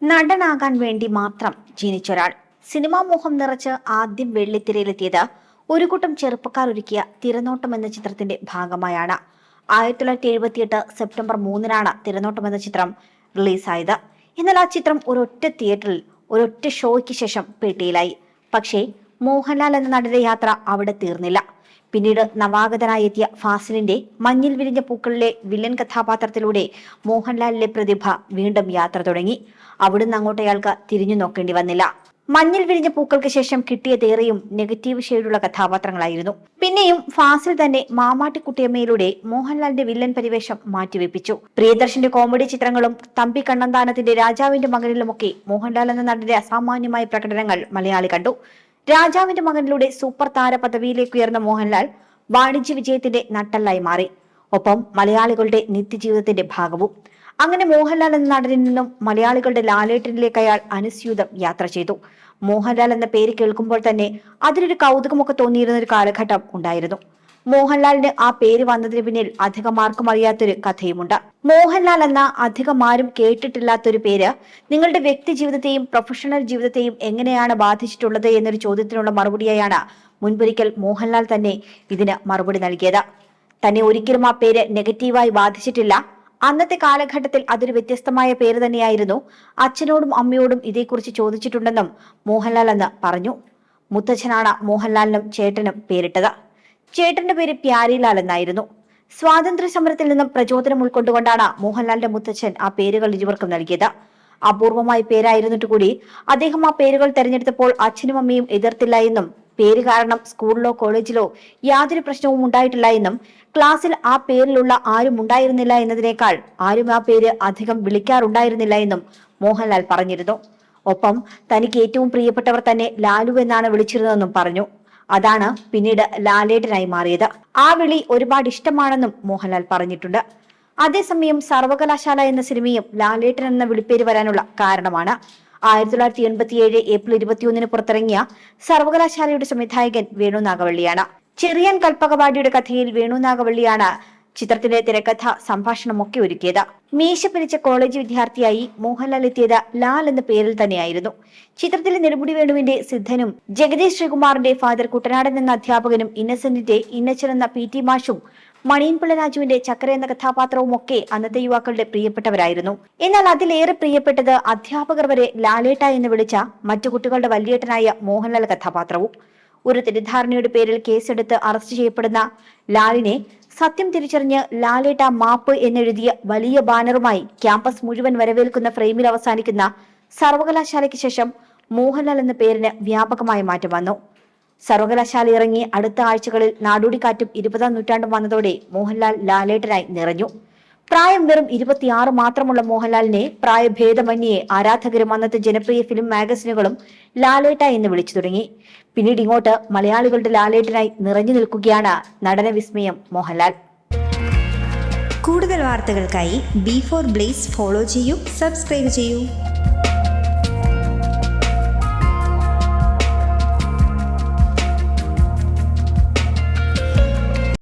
നടനാകാൻ വേണ്ടി മാത്രം ജനിച്ചൊരാൾ. സിനിമാ മോഹം നിറച്ച് ആദ്യം വെള്ളിത്തിരയിലെത്തിയത് ഒരു കൂട്ടം ചെറുപ്പക്കാർ ഒരുക്കിയ തിരനോട്ടം എന്ന ചിത്രത്തിന്റെ ഭാഗമായാണ്. 1978 സെപ്റ്റംബർ 3-നാണ് തിരനോട്ടം എന്ന ചിത്രം റിലീസായത്. എന്നാൽ ആ ചിത്രം ഒരൊറ്റ തിയേറ്ററിൽ ഒരൊറ്റ ഷോയ്ക്ക് ശേഷം പെട്ടിയിലായി. പക്ഷേ മോഹൻലാൽ എന്ന നടന്റെ യാത്ര അവിടെ തീർന്നില്ല. പിന്നീട് നവാഗതനായി എത്തിയ ഫാസിലിന്റെ മഞ്ഞിൽ വിരിഞ്ഞ പൂക്കളിലെ വില്ലൻ കഥാപാത്രത്തിലൂടെ മോഹൻലാലിന്റെ പ്രതിഭ വീണ്ടും യാത്ര തുടങ്ങി. അവിടുന്ന് അങ്ങോട്ട് അയാൾക്ക് തിരിഞ്ഞു നോക്കേണ്ടി വന്നില്ല. മഞ്ഞിൽ വിരിഞ്ഞ പൂക്കൾക്ക് ശേഷം കിട്ടിയതേറെയും നെഗറ്റീവ് ഷെയ്ഡുള്ള കഥാപാത്രങ്ങളായിരുന്നു. പിന്നെയും ഫാസിൽ തന്നെ മാമാട്ടിക്കുട്ടിയമ്മയിലൂടെ മോഹൻലാലിന്റെ വില്ലൻ പരിവേഷം മാറ്റിവെപ്പിച്ചു. പ്രിയദർശന്റെ കോമഡി ചിത്രങ്ങളും തമ്പി കണ്ണന്താനത്തിന്റെ രാജാവിന്റെ മകനിലുമൊക്കെ മോഹൻലാൽ എന്ന നടന്റെ അസാമാന്യമായ പ്രകടനങ്ങൾ മലയാളി കണ്ടു. രാജാവിന്റെ മകനിലൂടെ സൂപ്പർ താര പദവിയിലേക്ക് ഉയർന്ന മോഹൻലാൽ വാണിജ്യ വിജയത്തിന്റെ നട്ടെല്ലായി മാറി. ഒപ്പം മലയാളികളുടെ നിത്യജീവിതത്തിന്റെ ഭാഗവും. അങ്ങനെ മോഹൻലാൽ എന്ന നടനിൽ നിന്നും മലയാളികളുടെ ലാലേട്ടനിലേക്ക് അയാൾ അനുസ്യൂതം യാത്ര ചെയ്തു. മോഹൻലാൽ എന്ന പേര് കേൾക്കുമ്പോൾ തന്നെ അതിലൊരു കൗതുകമൊക്കെ തോന്നിയിരുന്ന ഒരു കാലഘട്ടം ഉണ്ടായിരുന്നു. മോഹൻലാലിന് ആ പേര് വന്നതിന് പിന്നിൽ അധികം ആർക്കും അറിയാത്തൊരു കഥയുമുണ്ട്. മോഹൻലാൽ എന്ന അധികം ആരും കേട്ടിട്ടില്ലാത്തൊരു പേര് നിങ്ങളുടെ വ്യക്തി ജീവിതത്തെയും പ്രൊഫഷണൽ ജീവിതത്തെയും എങ്ങനെയാണ് ബാധിച്ചിട്ടുള്ളത് എന്നൊരു ചോദ്യത്തിനുള്ള മറുപടിയായാണ് മുൻപൊരിക്കൽ മോഹൻലാൽ തന്നെ ഇതിന് മറുപടി നൽകിയത്. തന്നെ ഒരിക്കലും ആ പേര് നെഗറ്റീവായി ബാധിച്ചിട്ടില്ല. അന്നത്തെ കാലഘട്ടത്തിൽ അതൊരു വ്യത്യസ്തമായ പേര് തന്നെയായിരുന്നു. അച്ഛനോടും അമ്മയോടും ഇതേക്കുറിച്ച് ചോദിച്ചിട്ടുണ്ടെന്നും മോഹൻലാൽ അന്ന് പറഞ്ഞു. മുത്തച്ഛനാണ് മോഹൻലാലിനും ചേട്ടനും പേരിട്ടത്. ചേട്ടന്റെ പേര് പ്യാരിലാൽ എന്നായിരുന്നു. സ്വാതന്ത്ര്യ സമരത്തിൽ നിന്നും പ്രചോദനം ഉൾക്കൊണ്ടുകൊണ്ടാണ് മോഹൻലാലിന്റെ മുത്തച്ഛൻ ആ പേരുകൾ ഇരുവർക്കും നൽകിയത്. അപൂർവമായ പേരായിരുന്നിട്ട് കൂടി അദ്ദേഹം ആ പേരുകൾ തെരഞ്ഞെടുത്തപ്പോൾ അച്ഛനും അമ്മയും എതിർത്തില്ല എന്നും പേര് കാരണം സ്കൂളിലോ കോളേജിലോ യാതൊരു പ്രശ്നവും ഉണ്ടായിട്ടില്ല എന്നും ക്ലാസ്സിൽ ആ പേരിലുള്ള ആരും ഉണ്ടായിരുന്നില്ല എന്നതിനേക്കാൾ ആരും ആ പേര് അധികം വിളിക്കാറുണ്ടായിരുന്നില്ല എന്നും മോഹൻലാൽ പറഞ്ഞിരുന്നു. ഒപ്പം തനിക്ക് ഏറ്റവും പ്രിയപ്പെട്ടവർ തന്നെ ലാലു എന്നാണ് വിളിച്ചിരുന്നതെന്നും പറഞ്ഞു. അതാണ് പിന്നീട് ലാലേട്ടനായി മാറിയത്. ആ വിളി ഒരുപാട് ഇഷ്ടമാണെന്നും മോഹൻലാൽ പറഞ്ഞിട്ടുണ്ട്. അതേസമയം സർവകലാശാല എന്ന സിനിമയും ലാലേട്ടൻ എന്ന വിളിപ്പേര് വരാനുള്ള കാരണമാണ്. 1987 ഏപ്രിൽ 21 പുറത്തിറങ്ങിയ സർവകലാശാലയുടെ സംവിധായകൻ വേണു നാഗവള്ളിയാണ്. ചെറിയാൻ കൽപ്പകവാടിയുടെ കഥയിൽ വേണു നാഗവള്ളിയാണ് ചിത്രത്തിന്റെ തിരക്കഥ സംഭാഷണമൊക്കെ ഒരുക്കിയത്. മീശ പിരിച്ച കോളേജ് വിദ്യാർത്ഥിയായി മോഹൻലാൽ എത്തിയത് ലാൽ എന്ന പേരിൽ തന്നെയായിരുന്നു. ചിത്രത്തിലെ നെടുമുടി വേണുവിന്റെ സിദ്ധനും ജഗദീഷ് ശ്രീകുമാറിന്റെ ഫാദർ കുട്ടനാടൻ എന്ന അധ്യാപകനും ഇന്നസെന്റിന്റെ ഇന്നച്ചൻ എന്ന PT മാഷും മണിയൻപിള്ള രാജുവിന്റെ ചക്കര എന്ന കഥാപാത്രവും ഒക്കെ അന്നത്തെ യുവാക്കളുടെ പ്രിയപ്പെട്ടവരായിരുന്നു. എന്നാൽ അതിലേറെ പ്രിയപ്പെട്ടത് അധ്യാപകർ വരെ ലാലേട്ട എന്ന് വിളിച്ച മറ്റു കുട്ടികളുടെ വല്യേട്ടനായ മോഹൻലാൽ കഥാപാത്രവും. ഒരു തെറ്റിദ്ധാരണയുടെ പേരിൽ കേസെടുത്ത് അറസ്റ്റ് ചെയ്യപ്പെടുന്ന ലാലിനെ സത്യം തിരിച്ചറിഞ്ഞ് ലാലേട്ട മാപ്പ് എന്നെഴുതിയ വലിയ ബാനറുമായി ക്യാമ്പസ് മുഴുവൻ വരവേൽക്കുന്ന ഫ്രെയിമിൽ അവസാനിക്കുന്ന സർവകലാശാലയ്ക്ക് ശേഷം മോഹൻലാൽ എന്ന പേരിന് വ്യാപകമായ മാറ്റം വന്നു. സർവകലാശാല ഇറങ്ങി അടുത്ത ആഴ്ചകളിൽ നാടോടിക്കാറ്റും 20-ാം നൂറ്റാണ്ടും വന്നതോടെ മോഹൻലാൽ ലാലേട്ടനായി നിറഞ്ഞു. പ്രായം വെറും 26 മാത്രമുള്ള മോഹൻലാലിനെ പ്രായഭേദമന്യേ ആരാധകരും അന്നത്തെ ജനപ്രിയ ഫിലിം മാഗസിനുകളും ലാലേട്ട എന്ന് വിളിച്ചു തുടങ്ങി. പിന്നീട് ഇങ്ങോട്ട് മലയാളികളുടെ ലാലേട്ടനായി നിറഞ്ഞു നിൽക്കുകയാണ് നടന വിസ്മയം മോഹൻലാൽ. കൂടുതൽ വാർത്തകൾക്കായി B4 Blaze ഫോളോ ചെയ്യൂ, സബ്സ്ക്രൈബ് ചെയ്യൂ.